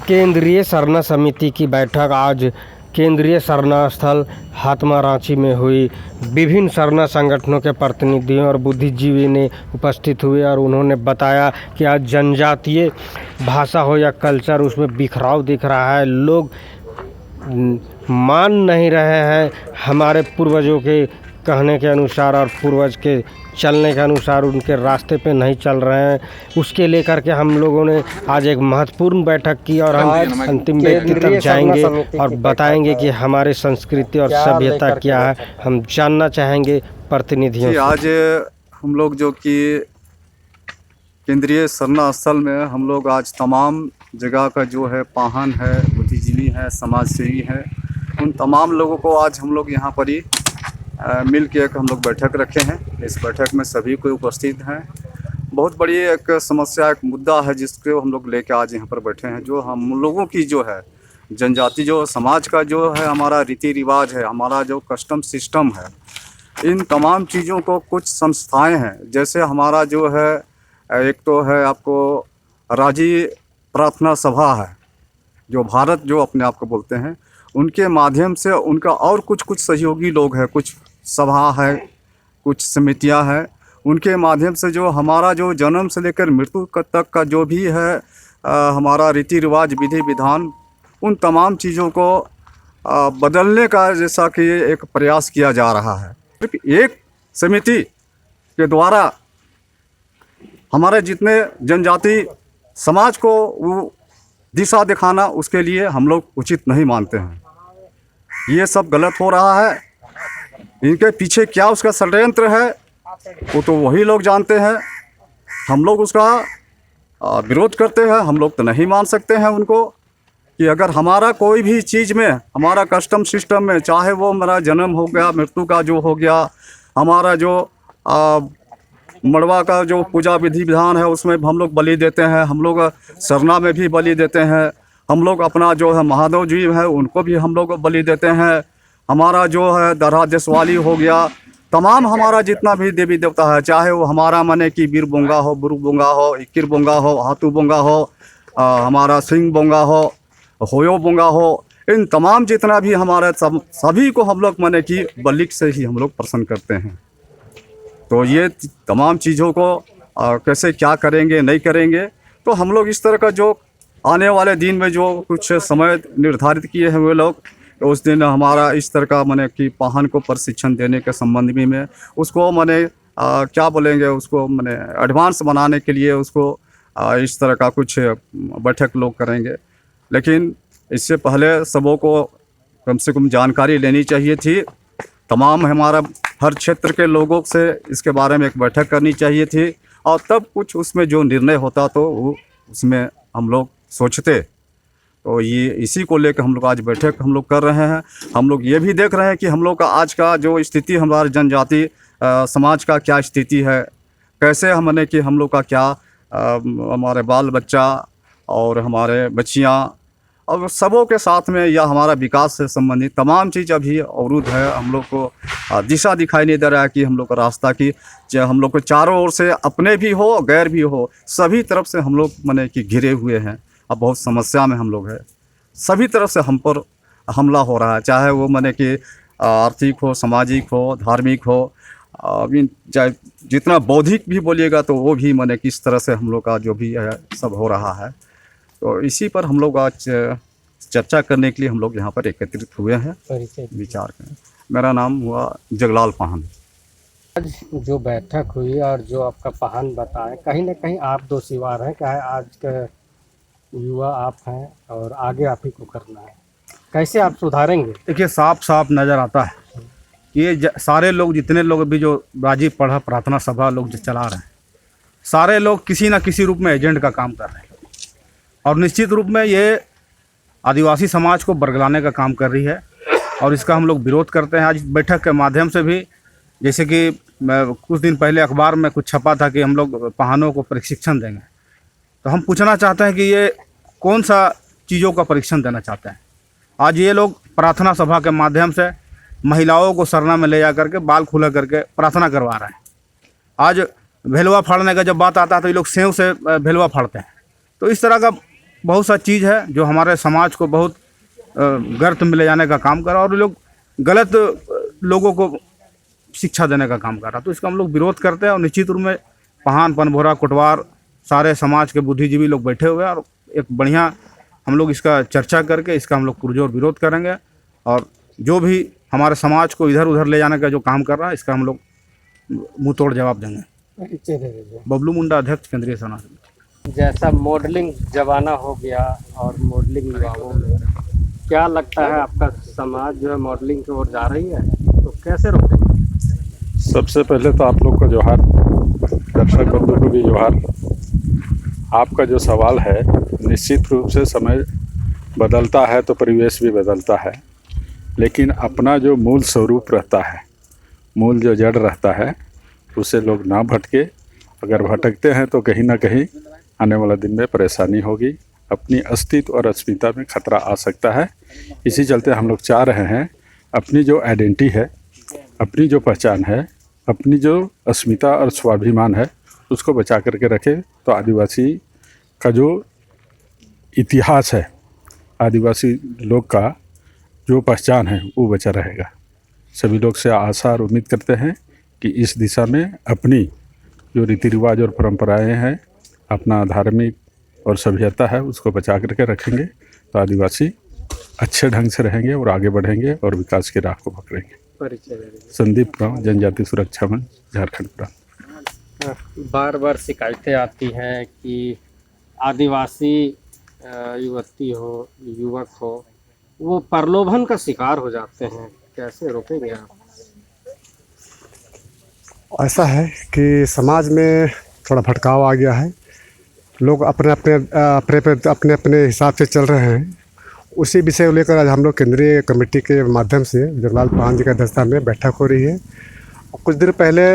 केंद्रीय सरना समिति की बैठक आज केंद्रीय सरना स्थल हातमा रांची में हुई। विभिन्न सरना संगठनों के प्रतिनिधियों और बुद्धिजीवी ने उपस्थित हुए और उन्होंने बताया कि आज जनजातीय भाषा हो या कल्चर, उसमें बिखराव दिख रहा है। लोग मान नहीं रहे हैं हमारे पूर्वजों के कहने के अनुसार और पूर्वज के चलने के अनुसार, उनके रास्ते पे नहीं चल रहे हैं। उसके लेकर के हम लोगों ने आज एक महत्वपूर्ण बैठक की और हम अंतिम व्यक्ति तक जाएंगे और बताएंगे कि हमारे संस्कृति और सभ्यता क्या है। हम जानना चाहेंगे प्रतिनिधियों से। आज हम लोग जो कि केंद्रीय सरना स्थल में हम लोग आज तमाम जगह का जो है पाहन है, बुद्धिजीवी है, समाज सेवी है, उन तमाम लोगों को आज हम लोग यहाँ पर ही मिल के एक हम लोग बैठक रखे हैं। इस बैठक में सभी कोई उपस्थित हैं। बहुत बड़ी एक समस्या, एक मुद्दा है जिसको हम लोग लेके आज यहाँ पर बैठे हैं। जो हम लोगों की जो है जनजाति, जो समाज का जो है हमारा रीति रिवाज है, हमारा जो कस्टम सिस्टम है, इन तमाम चीज़ों को कुछ संस्थाएं हैं, जैसे हमारा जो है एक तो है आपको राजी प्रार्थना सभा है, जो भारत जो अपने आप को बोलते हैं, उनके माध्यम से उनका और कुछ सहयोगी लोग हैं, कुछ सभा है, कुछ समितियां हैं, उनके माध्यम से जो हमारा जो जन्म से लेकर मृत्यु तक का जो भी है हमारा रीति रिवाज, विधि विधान, उन तमाम चीज़ों को बदलने का जैसा कि एक प्रयास किया जा रहा है। सिर्फ एक समिति के द्वारा हमारे जितने जनजाति समाज को वो दिशा दिखाना, उसके लिए हम लोग उचित नहीं मानते हैं। ये सब गलत हो रहा है। इनके पीछे क्या उसका षड्यंत्र है वो तो वही लोग जानते हैं। हम लोग उसका विरोध करते हैं। हम लोग तो नहीं मान सकते हैं उनको कि अगर हमारा कोई भी चीज़ में, हमारा कस्टम सिस्टम में, चाहे वो हमारा जन्म हो गया, मृत्यु का जो हो गया, हमारा जो मड़वा का जो पूजा विधि विधान है, उसमें हम लोग बलि देते हैं, हम लोग सरना में भी बलि देते हैं, हम लोग अपना जो है महादेव जी है उनको भी हम लोग बलि देते हैं, हमारा जो है दरहा देशवाली हो गया, तमाम हमारा जितना भी देवी देवता है, चाहे वो हमारा माने कि बीर बोंगा हो, बुरु बोंगा हो, इक्किर बोंगा हो, हाथू बोंगा हो, हमारा सिंह बोंगा हो, होयो बोंगा हो, इन तमाम जितना भी हमारा सभी को हम लोग माने कि बलिक से ही हम लोग प्रसन्न करते हैं। तो ये तमाम चीज़ों को कैसे क्या करेंगे नहीं करेंगे, तो हम लोग इस तरह का जो आने वाले दिन में जो कुछ समय निर्धारित किए हैं वे लोग, तो उस दिन हमारा इस तरह का माने कि पाहन को प्रशिक्षण देने के संबंध में उसको माने क्या बोलेंगे, उसको माने एडवांस बनाने के लिए उसको इस तरह का कुछ बैठक लोग करेंगे। लेकिन इससे पहले सबों को कम से कम जानकारी लेनी चाहिए थी। तमाम हमारा हर क्षेत्र के लोगों से इसके बारे में एक बैठक करनी चाहिए थी और तब कुछ उसमें जो निर्णय होता तो वो उसमें हम लोग सोचते। तो ये इसी को लेकर हम लोग आज बैठक हम लोग कर रहे हैं। हम लोग ये भी देख रहे हैं कि हम लोग का आज का जो स्थिति, हमारे जनजाति समाज का क्या स्थिति है, कैसे हमने कि हम लोग का क्या हमारे बाल बच्चा और हमारे बच्चियाँ और सबों के साथ में या हमारा विकास से संबंधित तमाम चीज़ अभी अवरुद्ध है। हम लोग को दिशा दिखाई नहीं दे रहा है कि हम लोग का रास्ता की, चाहे हम लोग को चारों ओर से अपने भी हो गैर भी हो, सभी तरफ से हम लोग माने कि घिरे हुए हैं। अब बहुत समस्या में हम लोग हैं। सभी तरफ से हम पर हमला हो रहा है, चाहे वो माने कि आर्थिक हो, सामाजिक हो, धार्मिक हो, चाहे जितना बौद्धिक भी बोलिएगा तो वो भी माने किस तरह से हम लोग का जो भी है सब हो रहा है। तो इसी पर हम लोग आज चर्चा करने के लिए हम लोग यहाँ पर एकत्रित हुए हैं, विचार करें। मेरा नाम हुआ जगलाल पाहन। आज जो बैठक हुई और जो आपका पाहन बताएं, कहीं ना कहीं आप दोषीवार हैं, क्या है आज के युवा आप हैं और आगे आप ही को करना है, कैसे आप सुधारेंगे? देखिए साफ साफ नज़र आता है कि ये सारे लोग, जितने लोग अभी जो राजी पढ़ा प्रार्थना सभा लोग जो चला रहे हैं, सारे लोग किसी न किसी रूप में एजेंट का काम कर रहे हैं और निश्चित रूप में ये आदिवासी समाज को बरगलाने का काम कर रही है और इसका हम लोग विरोध करते हैं। आज बैठक के माध्यम से भी, जैसे कि कुछ दिन पहले अखबार में कुछ छपा था कि हम लोग पाहनों को प्रशिक्षण देंगे, तो हम पूछना चाहते हैं कि ये कौन सा चीज़ों का परीक्षण देना चाहते हैं। आज ये लोग प्रार्थना सभा के माध्यम से महिलाओं को सरना में ले जा करके बाल खुला करके प्रार्थना करवा रहे हैं। आज भेलवा फाड़ने का जब बात आता है तो ये लोग सेव से भेलवा फाड़ते हैं। तो इस तरह का बहुत सा चीज़ है जो हमारे समाज को बहुत गर्त में ले जाने का काम कर रहा है, और लोग गलत लोगों को शिक्षा देने का काम कर रहा है। तो इसका हम लोग विरोध करते हैं, और निश्चित रूप में पहान पनभोरा कोटवार सारे समाज के बुद्धिजीवी लोग बैठे हुए हैं, और एक बढ़िया हम लोग इसका चर्चा करके इसका हम लोग पुरजोर विरोध करेंगे। और जो भी हमारे समाज को इधर उधर ले जाने का जो काम कर रहा है, इसका हम लोग मुंह तोड़ जवाब देंगे। बबलू मुंडा, अध्यक्ष केंद्रीय सेना समिति। जैसा मॉडलिंग जमाना हो गया और मॉडलिंग युवाओं में, क्या लगता है आपका समाज जो है मॉडलिंग की ओर जा रही है, तो कैसे रोकेंगे? सबसे पहले तो आप लोग को जोहार, दर्शक बंधु को भी जोहार। आपका जो सवाल है, निश्चित रूप से समय बदलता है तो परिवेश भी बदलता है, लेकिन अपना जो मूल स्वरूप रहता है, मूल जो जड़ रहता है, उसे लोग ना भटके। अगर भटकते हैं तो कहीं ना कहीं आने वाला दिन में परेशानी होगी, अपनी अस्तित्व और अस्मिता में खतरा आ सकता है। इसी चलते हम लोग चाह रहे हैं अपनी जो आइडेंटिटी है, अपनी जो पहचान है, अपनी जो अस्मिता और स्वाभिमान है, उसको बचा करके रखें। तो आदिवासी का जो इतिहास है, आदिवासी लोग का जो पहचान है, वो बचा रहेगा। सभी लोग से आशा और उम्मीद करते हैं कि इस दिशा में अपनी जो रीति रिवाज और परंपराएं हैं, अपना धार्मिक और सभ्यता है, उसको बचा करके रखेंगे तो आदिवासी अच्छे ढंग से रहेंगे और आगे बढ़ेंगे और विकास की राह को पकड़ेंगे। संदीप गाँव, जनजाति सुरक्षा मंच, झारखंड प्रांत। बार बार शिकायतें आती हैं कि आदिवासी युवती हो, युवक हो, वो प्रलोभन का शिकार हो जाते हैं, कैसे रोकेंगे आप? ऐसा है कि समाज में थोड़ा भटकाव आ गया है। लोग अपने अपने हिसाब से चल रहे हैं। उसी विषय को लेकर आज हम लोग केंद्रीय कमेटी के माध्यम से जगलाल पहान जी का दस्ता में बैठक हो रही है। कुछ दिन पहले,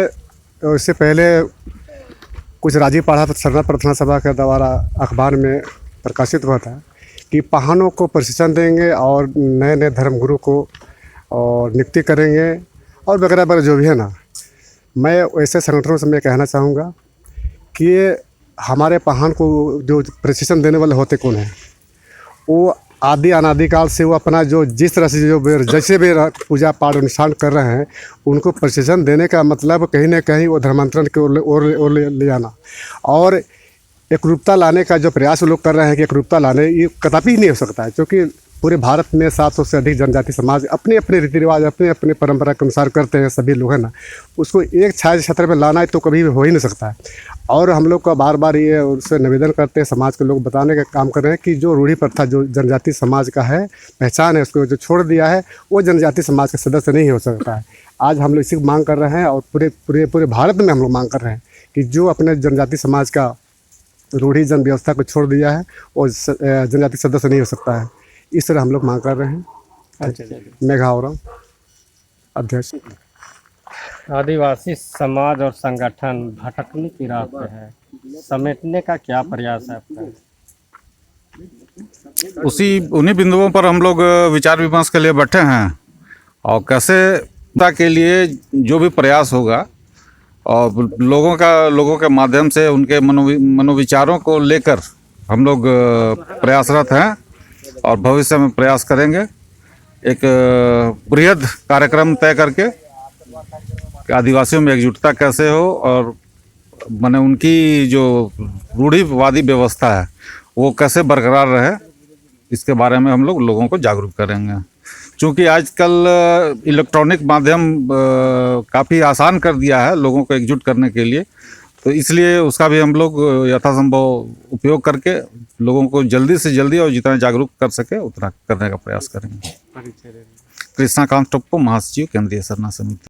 इससे पहले कुछ राजीपाड़ा सरना प्रार्थना सभा के द्वारा अखबार में प्रकाशित हुआ था कि पहानों को प्रशिक्षण देंगे और नए नए धर्मगुरु को और नियुक्ति करेंगे और वगैरह वगैरह जो भी है ना। मैं ऐसे संगठनों से मैं कहना चाहूँगा कि हमारे पहान को जो प्रशिक्षण देने वाले होते कौन हैं, वो आदि अनादिकाल से वो अपना जो जिस तरह से जो जैसे भी पूजा पाठ अनुष्ठान कर रहे हैं, उनको प्रशिक्षण देने का मतलब कहीं ना कहीं वो धर्मांतरण की ओर ले जाना और एकरूपता लाने का जो प्रयास लोग कर रहे हैं कि एकरूपता लाने, ये कदापि नहीं हो सकता है। क्योंकि पूरे भारत में 700 से अधिक जनजाति समाज अपने अपने रीति रिवाज, अपने अपने परंपरा के अनुसार करते हैं सभी लोग, है ना। उसको एक छाया क्षेत्र में लाना है तो कभी भी हो ही नहीं सकता है। और हम लोग का बार बार ये उससे निवेदन करते हैं, समाज के लोग बताने का काम कर रहे हैं कि जो रूढ़ी प्रथा जो जनजाति समाज का है, पहचान है, उसको जो छोड़ दिया है, वो जनजाति समाज का सदस्य नहीं हो सकता है। आज हम लोग इसी मांग कर रहे हैं और पूरे भारत में हम लोग मांग कर रहे हैं कि जो अपने जनजाति समाज का रूढ़ी जन व्यवस्था को छोड़ दिया है, वो जनजाति सदस्य नहीं हो सकता है। इस तरह हम लोग मांग कर रहे हैं। मेघावरम, अध्यक्ष। आदिवासी समाज और संगठन भटकने की राह पे है, समेटने का क्या प्रयास है आपका? उन्हीं बिंदुओं पर हम लोग विचार विमर्श के लिए बैठे हैं और कैसे के लिए जो भी प्रयास होगा और लोगों के माध्यम से उनके मनोविचारों को लेकर हम लोग प्रयासरत हैं और भविष्य में प्रयास करेंगे। एक बृहद कार्यक्रम तय करके आदिवासियों में एकजुटता कैसे हो और माने उनकी जो रूढ़िवादी व्यवस्था है वो कैसे बरकरार रहे, इसके बारे में हम लोग लोगों को जागरूक करेंगे। क्योंकि आजकल इलेक्ट्रॉनिक माध्यम काफ़ी आसान कर दिया है लोगों को एकजुट करने के लिए, तो इसलिए उसका भी हम लोग यथासंभव उपयोग करके लोगों को जल्दी से जल्दी और जितना जागरूक कर सके उतना करने का प्रयास करेंगे। कृष्णा कांत टप्पू, महासचिव, केंद्रीय सरना समिति।